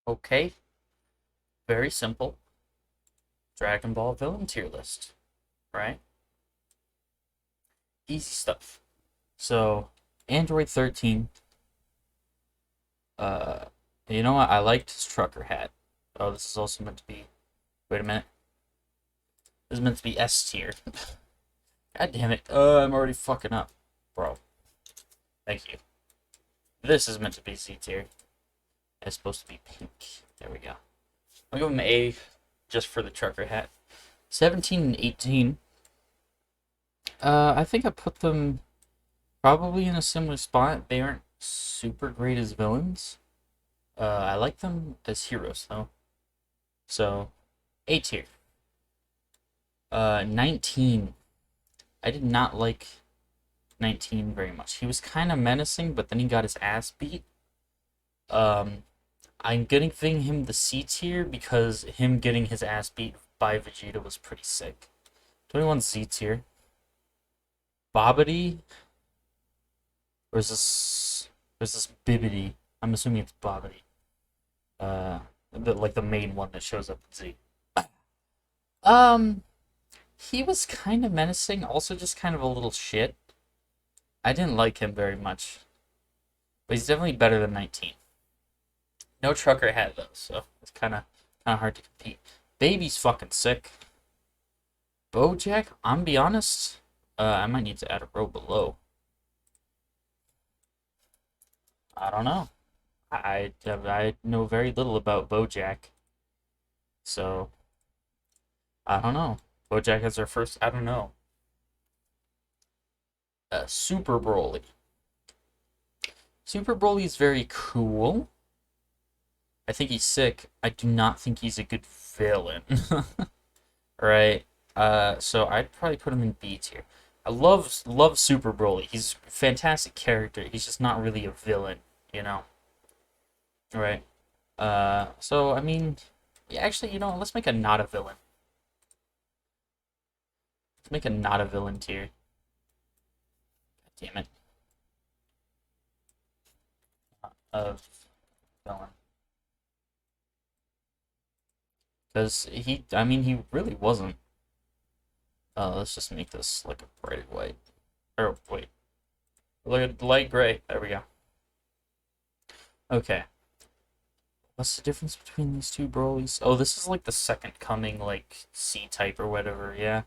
Okay, very simple. Dragon Ball villain tier list, right? Easy stuff. So, Android 13. Uh, you know what? I liked his trucker hat. Oh, this is also meant to be. Wait a minute. This is meant to be S tier. God damn it. I'm already fucking up, bro. Thank you. This is meant to be C tier. It's supposed to be pink. There we go. I'll give him an A just for the trucker hat. 17 and 18. I think I put them probably in a similar spot. They aren't super great as villains. I like them as heroes though. So, A tier. 19. I did not like 19 very much. He was kind of menacing, but then he got his ass beat. Um, I'm giving him the C tier because him getting his ass beat by Vegeta was pretty sick. 21 Z tier. Bibbidi, or is this? There's this Bibbidi. I'm assuming it's Bibbidi. Like the main one that shows up in Z. Um, he was kind of menacing, also just kind of a little shit. I didn't like him very much, but he's definitely better than 19. No trucker hat though, so it's kind of hard to compete. Baby's fucking sick. Bojack, I'm be honest, I might need to add a row below. I don't know. I know very little about Bojack, so I don't know. Bojack has our first. I don't know. Super Broly. Super Broly is very cool. I think he's sick. I do not think he's a good villain. Right? So I'd probably put him in B tier. I love Super Broly. He's a fantastic character. He's just not really a villain, you know? Right? So I mean, yeah, actually, let's make a not a villain. Let's make a not a villain tier. Damn it. Of villain. Because I mean, he really wasn't. Let's just make this like a bright white. Or, wait. Look at light gray. There we go. Okay. What's the difference between these two Brolys? Oh, this is like the second coming, like, C-type or whatever, yeah.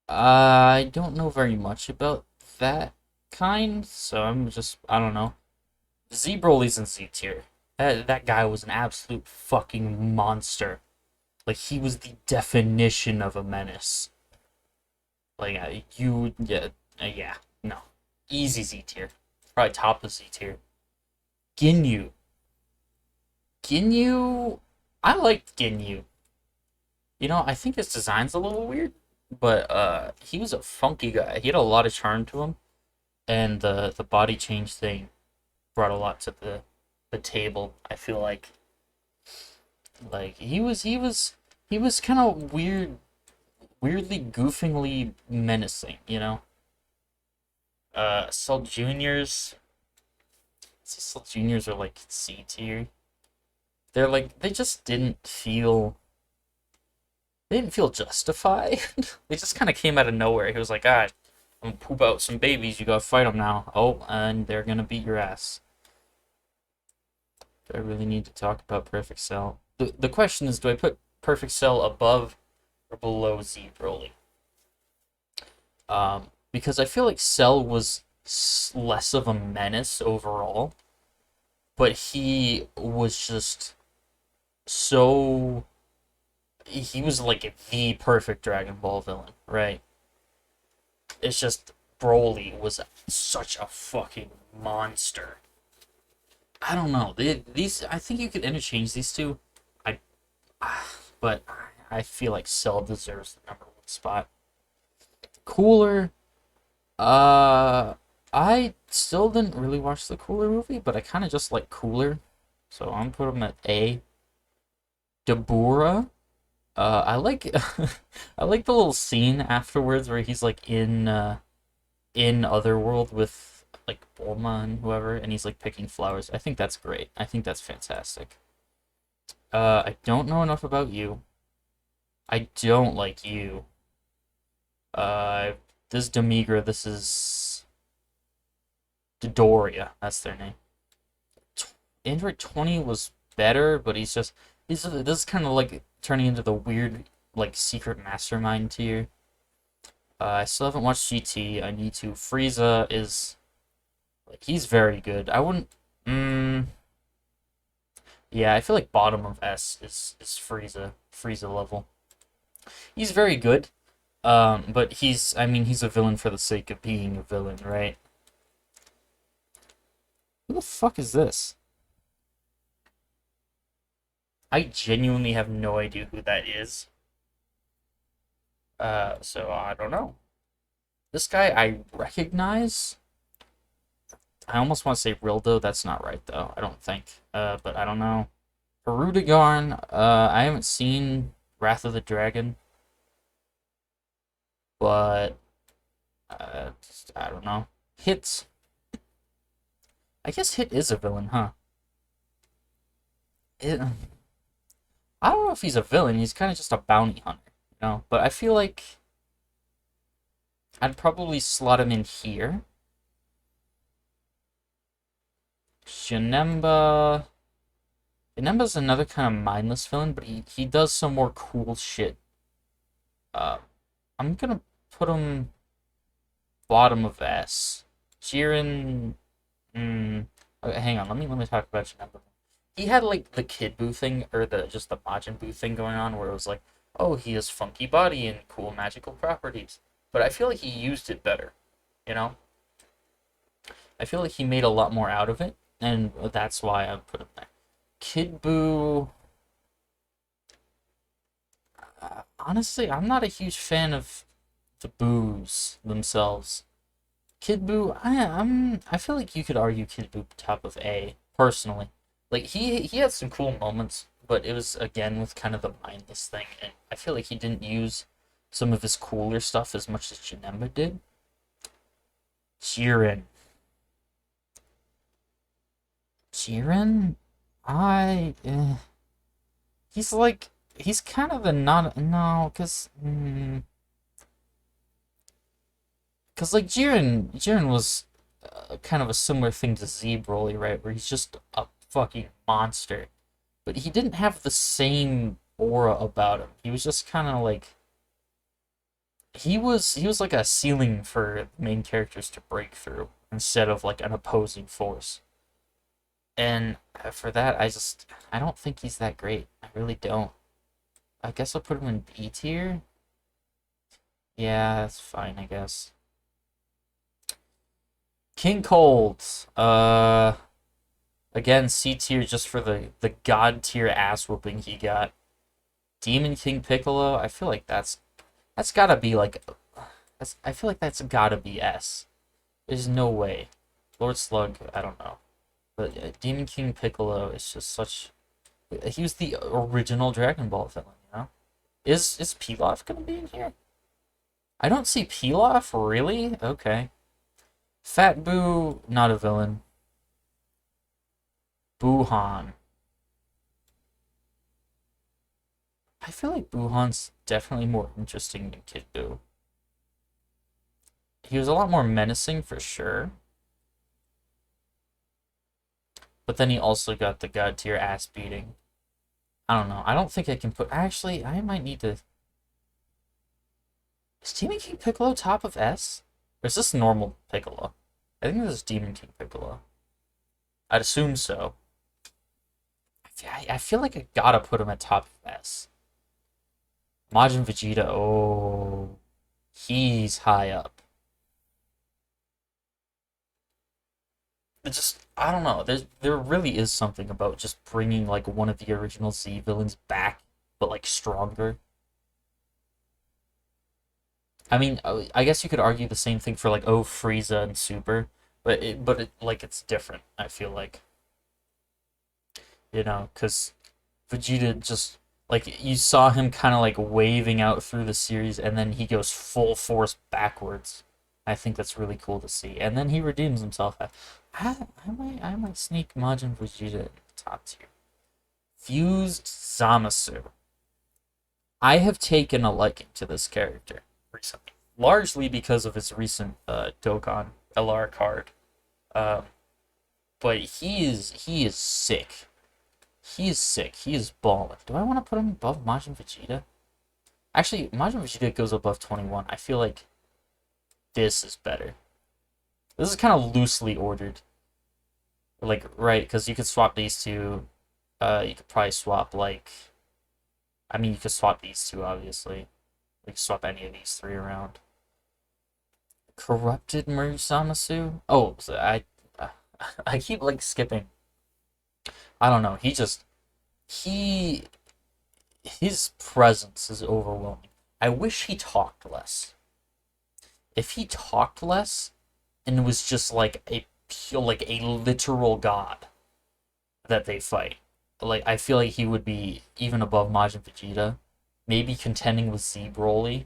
I don't know very much about that kind, so I don't know. Z Broly's in Z tier. That guy was an absolute fucking monster. Like, he was the definition of a menace. Like, yeah, no. Easy Z tier. Probably top of Z tier. Ginyu. Ginyu, I liked Ginyu. I think his design's a little weird, but he was a funky guy. He had a lot of charm to him, and the body change thing brought a lot to the table. I feel like he was kind of weirdly goofingly menacing. Cell Juniors. Cell Juniors are like C tier. They're like they just didn't feel they didn't feel justified. They just kind of came out of nowhere. He was like, "Ah, I'm gonna poop out some babies. You gotta fight them now." Oh, and they're gonna beat your ass. Do I really need to talk about Perfect Cell? The question is, do I put Perfect Cell above or below Z Broly? Because I feel like Cell was less of a menace overall, but he was just so he was like the perfect Dragon Ball villain, right? It's just Broly was such a fucking monster. I don't know. These I think you could interchange these two. I but I feel like Cell deserves the number one spot. Cooler. Uh I still didn't really watch the Cooler movie, but I kind of just like Cooler. So I'm put him at A. Dabura. I like I like the little scene afterwards where he's like in Otherworld with like Bulma and whoever, and he's like picking flowers. I think that's great. I think that's fantastic. I don't know enough about you. I don't like you. Uh, this Demigra, this is Dodoria. That's their name. Android 20 was better, but he's this is kind of like turning into the weird like secret mastermind tier. I still haven't watched GT. I need to. Frieza is like he's very good. I wouldn't. Mm, yeah, I feel like bottom of S is Frieza level. He's very good. But I mean, he's a villain for the sake of being a villain, right? Who the fuck is this? I genuinely have no idea who that is. So I don't know. This guy I recognize. I almost want to say Rildo. That's not right though. I don't think. But I don't know. Perudigarn. I haven't seen Wrath of the Dragon, but I don't know. Hit. I guess Hit is a villain, huh? I don't know if he's a villain. He's kind of just a bounty hunter, you know. But I feel like I'd probably slot him in here. Janemba. Janemba's another kind of mindless villain, but he does some more cool shit. I'm gonna put him bottom of S. Jiren. Okay, hang on. Let me talk about Janemba. He had like the Kid Buu thing, or just the Majin Buu thing going on, where it was like, oh, he has funky body and cool magical properties. But I feel like he used it better, you know. I feel like he made a lot more out of it, and that's why I put him there. Kid Buu. Honestly, I'm not a huge fan of the Boos themselves. Kid Buu, I feel like you could argue Kid Buu top of A personally. Like he had some cool moments, but it was again with kind of the mindless thing, and I feel like he didn't use some of his cooler stuff as much as Janemba did. Jiren. Jiren, he's like he's kind of the not no, cause like Jiren was kind of a similar thing to Z Broly, right? Where he's just a fucking monster, but he didn't have the same aura about him. He was just kind of like he was like a ceiling for main characters to break through instead of like an opposing force. And for that, I don't think he's that great. I really don't. I guess I'll put him in B tier. Yeah, that's fine, I guess. King Cold. Again, C tier just for the god tier ass whooping he got. Demon King Piccolo. I feel like that's gotta be like I feel like that's gotta be S. There's no way. Lord Slug. I don't know. But Demon King Piccolo is just such. He was the original Dragon Ball villain, you know? Is Pilaf gonna be in here? I don't see Pilaf, really? Okay. Fat Boo, not a villain. Buhan. I feel like Buhan's definitely more interesting than Kid Buu. He was a lot more menacing for sure. But then he also got the god tier ass beating. I don't know. I don't think I can put. Actually, I might need to. Is Demon King Piccolo top of S? Or is this normal Piccolo? I think this is Demon King Piccolo. I'd assume so. I feel like I gotta put him at top of S. Majin Vegeta, oh. He's high up. It's just I don't know. There really is something about just bringing like one of the original Z villains back, but like stronger. I mean, I guess you could argue the same thing for like Frieza and Super, but like it's different. I feel like because Vegeta just like you saw him kind of like waving out through the series, and then he goes full force backwards. I think that's really cool to see. And then he redeems himself. I might sneak Majin Vegeta in the top tier. Fused Zamasu. I have taken a liking to this character recently, largely because of his recent Dokkan LR card. Um, but he is sick. He is sick. He is balling. Do I want to put him above Majin Vegeta? Actually, Majin Vegeta goes above 21. I feel like this is better. This is kind of loosely ordered. Like, right, because you could swap these two. You could probably swap, like... I mean, you could swap these two, obviously. You could swap any of these three around. Corrupted Merge Zamasu? Oh, so I keep, like, skipping. I don't know. He... His presence is overwhelming. I wish he talked less. If he talked less and was just like a literal god that they fight, like I feel like he would be even above Majin Vegeta, maybe contending with Z Broly.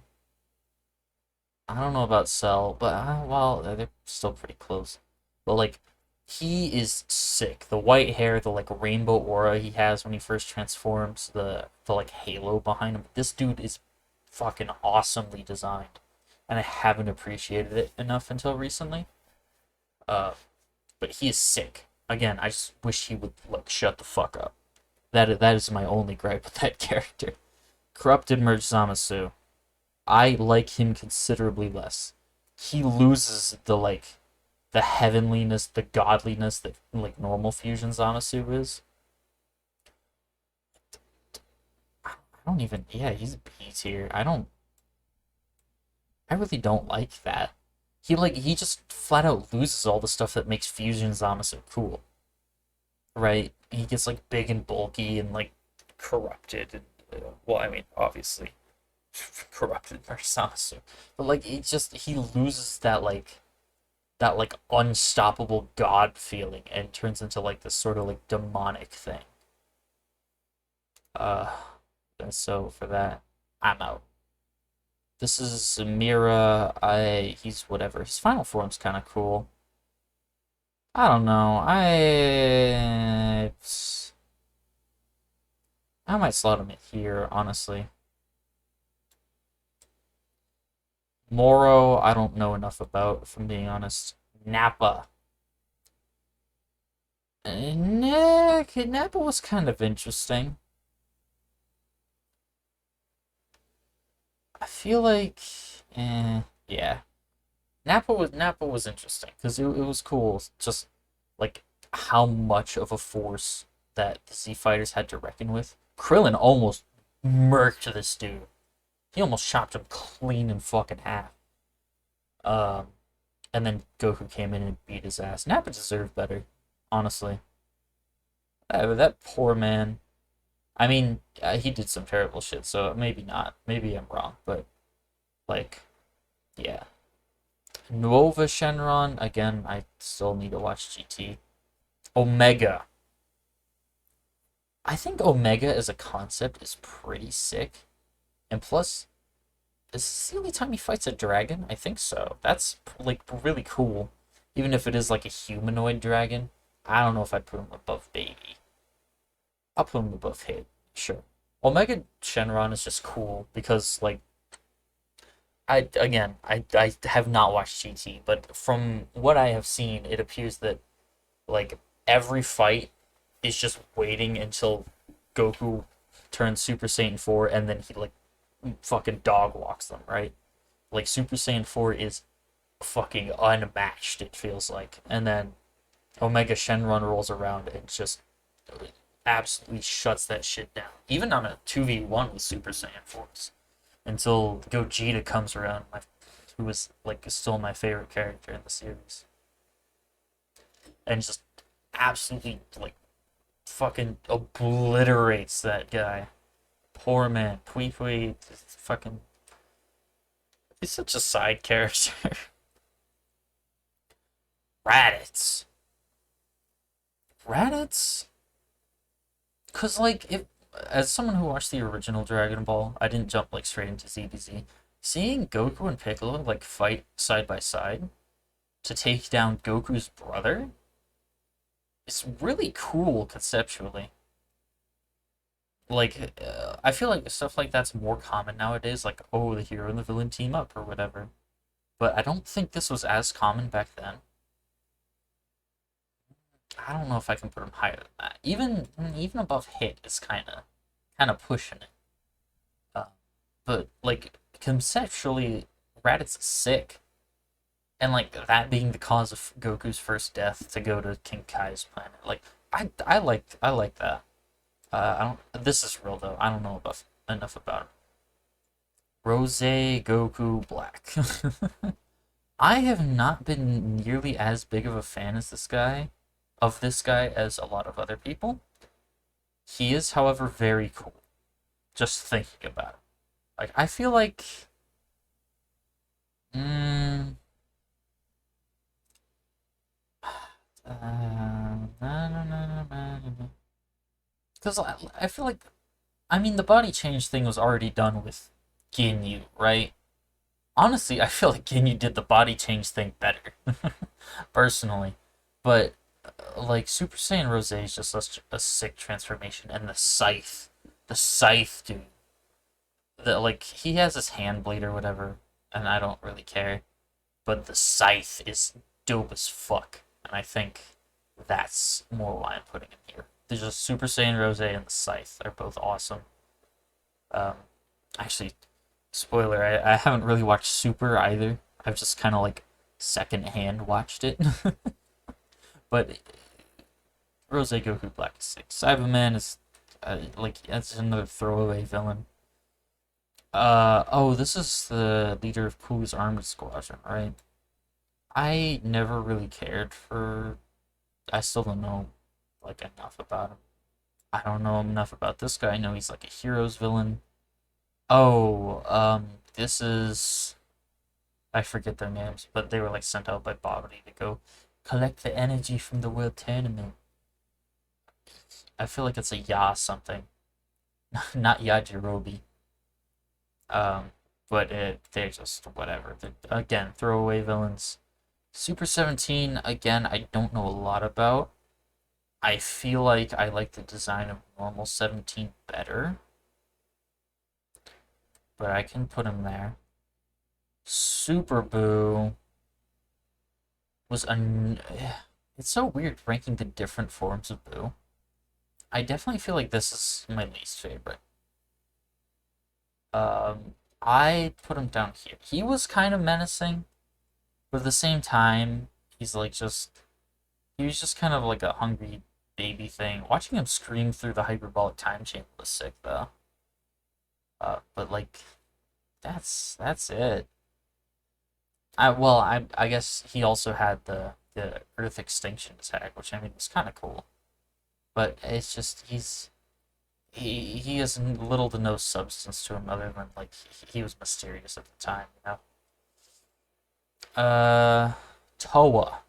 I don't know about Cell, but well, they're still pretty close. But like, he is sick. The white hair, the like rainbow aura he has when he first transforms, the like halo behind him. This dude is fucking awesomely designed, and I haven't appreciated it enough until recently. Uh, but he is sick. Again, I just wish he would like shut the fuck up. That is my only gripe with that character. Corrupted Merge Zamasu. I like him considerably less. He loses the heavenliness, the godliness that like normal fusion Zamasu is. I don't even. Yeah, he's B tier. I really don't like that. He just flat out loses all the stuff that makes fusion Zamasu cool. Right? He gets like big and bulky and like corrupted and well, I mean, obviously corrupted by Zamasu. But like he loses that unstoppable god feeling and turns into like this sort of like demonic thing. Uh and so for that, I'm out. This is Mira. He's whatever. His final form's kind of cool. I don't know. I might slot him in here, honestly. Moro, I don't know enough about, if I'm being honest. Nappa. Nappa was kind of interesting. I feel like, yeah. Nappa was interesting because it was cool. Just like how much of a force that the Z fighters had to reckon with. Krillin almost murked this dude. He almost chopped him clean in fucking half. Um, and then Goku came in and beat his ass. Nappa deserved better, honestly. That poor man. I mean, he did some terrible shit, so maybe not. Maybe I'm wrong, but like, yeah. Nuova Shenron, again, I still need to watch GT. Omega. I think Omega as a concept is pretty sick. And plus, is this the only time he fights a dragon? I think so. That's like really cool. Even if it is like a humanoid dragon. I don't know if I'd put him above Baby. I'll put him above Hit, sure. Omega Shenron is just cool because like I have not watched GT, but from what I have seen, it appears that like every fight is just waiting until Goku turns Super Saiyan 4 and then he like fucking dog walks them, right? Like Super Saiyan 4 is fucking unmatched, it feels like. And then Omega Shenron rolls around and just absolutely shuts that shit down. Even on a 2v1 with Super Saiyan 4s. Until Gogeta comes around, who was like still my favorite character in the series. And just absolutely like fucking obliterates that guy. Poor man. Pui Pui fucking he's such a side character. Raditz. Raditz? Cause like if as someone who watched the original Dragon Ball, I didn't jump like straight into ZBZ. seeing Goku and Piccolo like fight side by side to take down Goku's brother is really cool conceptually. Like, I feel like stuff like that's more common nowadays. Like, oh, the hero and the villain team up or whatever. But I don't think this was as common back then. I don't know if I can put him higher than that. Even above Hit is kind of pushing it. Uh, but like conceptually, Raditz is sick, and like that being the cause of Goku's first death to go to King Kai's planet. Like I like that. I don't. This is real though. I don't know enough about him. Rose Goku Black. I have not been nearly as big of a fan as this guy as a lot of other people. He is, however, very cool. Just thinking about it. Like I feel like mm, because I feel like I mean the body change thing was already done with Ginyu, right? Honestly, I feel like Ginyu did the body change thing better, personally. But like Super Saiyan Rose is just such a sick transformation, and the scythe, dude. The like he has his hand blade or whatever, and I don't really care. But the scythe is dope as fuck, and I think that's more why I'm putting him here. There's just Super Saiyan Rose and the scythe are both awesome. Um, Actually, spoiler, I haven't really watched Super either. I've just kind of like secondhand watched it. But Rose Goku Black is sick. Cyberman is like that's another throwaway villain. Oh, this is the leader of Pooh's armored squadron, right? I never really cared for. I still don't know like enough about him. I don't know enough about this guy. I know he's like a hero's villain. Oh, this is I forget their names, but they were like sent out by Bibbidi to go collect the energy from the world tournament. I feel like it's a Ya something, not Yajirobe. Um, but they're just whatever. Again, throwaway villains. Super 17, again, I don't know a lot about. I feel like I like the design of normal 17 better, but I can put him there. Super Boo was a. It's so weird ranking the different forms of Boo. I definitely feel like this is my least favorite. I put him down here. He was kind of menacing, but at the same time, he's like just he was just kind of like a hungry baby thing. Watching him scream through the hyperbolic time chamber was sick though. But like that's it. I guess he also had the Earth extinction attack, which I mean was kind of cool. But it's just he has little to no substance to him other than like he was mysterious at the time, you know. Toa.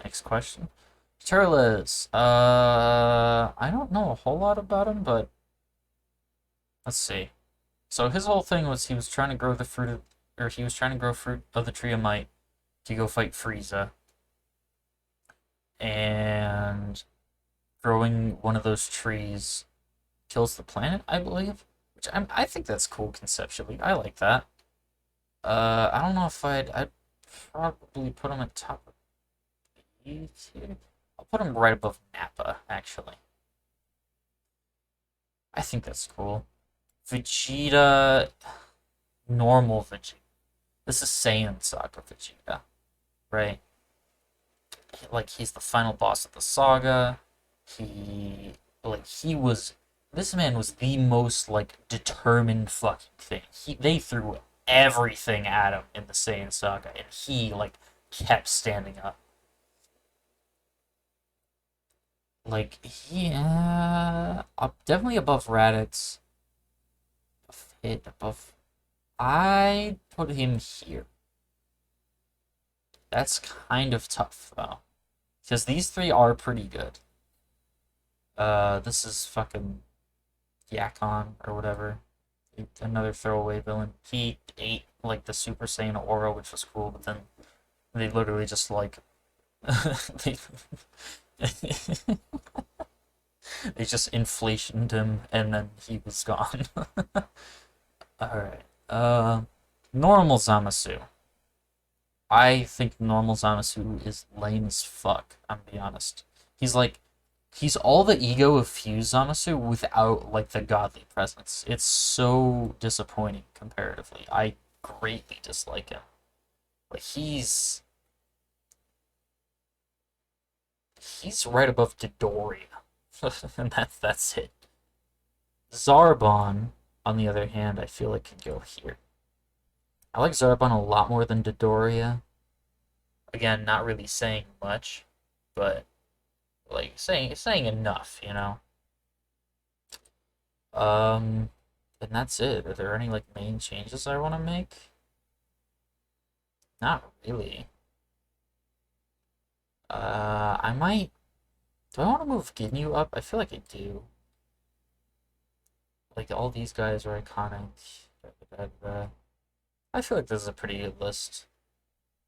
Next question. Turles. I don't know a whole lot about him, but let's see. So his whole thing was he was trying to grow the fruit of, or he was trying to grow fruit of the tree of might to go fight Frieza, and growing one of those trees kills the planet, I believe. Which I think that's cool conceptually. I like that. I don't know if I'd probably put him at top of these here. I'll put him right above Nappa, actually. I think that's cool. Vegeta, normal Vegeta. This is Saiyan Saga Vegeta, right? Like he's the final boss of the saga. He he was this man was the most like determined fucking thing. They threw everything at him in the Saiyan saga, and he like kept standing up. Like definitely above Raditz. Hit above. I put him here. That's kind of tough though, because these three are pretty good. This is fucking Yakon or whatever, another throwaway villain. He ate like the Super Saiyan aura, which was cool, but then they literally just like they they just inflationed him and then he was gone. Alright. Normal Zamasu. I think normal Zamasu is lame as fuck, I'm gonna be honest. He's like he's all the ego of Fuse Zamasu without like the godly presence. It's so disappointing comparatively. I greatly dislike him. Like he's right above Dodoria. And that's it. Zarbon, on the other hand, I feel like could go here. I like Zarbon a lot more than Dodoria. Again, not really saying much, but like saying enough, you know. Um, and that's it. Are there any like main changes I want to make? Not really. I might. Do I want to move Ginyu up? I feel like I do. Like all these guys are iconic. I feel like this is a pretty good list.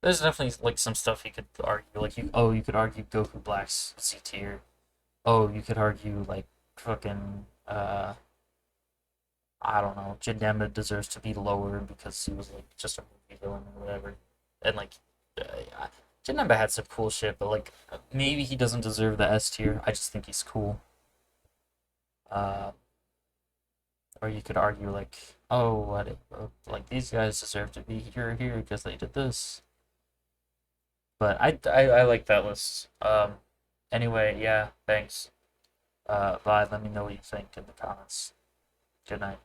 There's definitely like some stuff you could argue. Like you could argue Goku Black's C tier. Oh, you could argue like fucking I don't know, Janemba deserves to be lower because he was like just a movie villain or whatever. And like Janemba had some cool shit, but like maybe he doesn't deserve the S tier. I just think he's cool. Uh, or you could argue like, oh, what, like these guys deserve to be here because they did this. But I like that list. Anyway, yeah, thanks. Bye. Let me know what you think in the comments. Good night.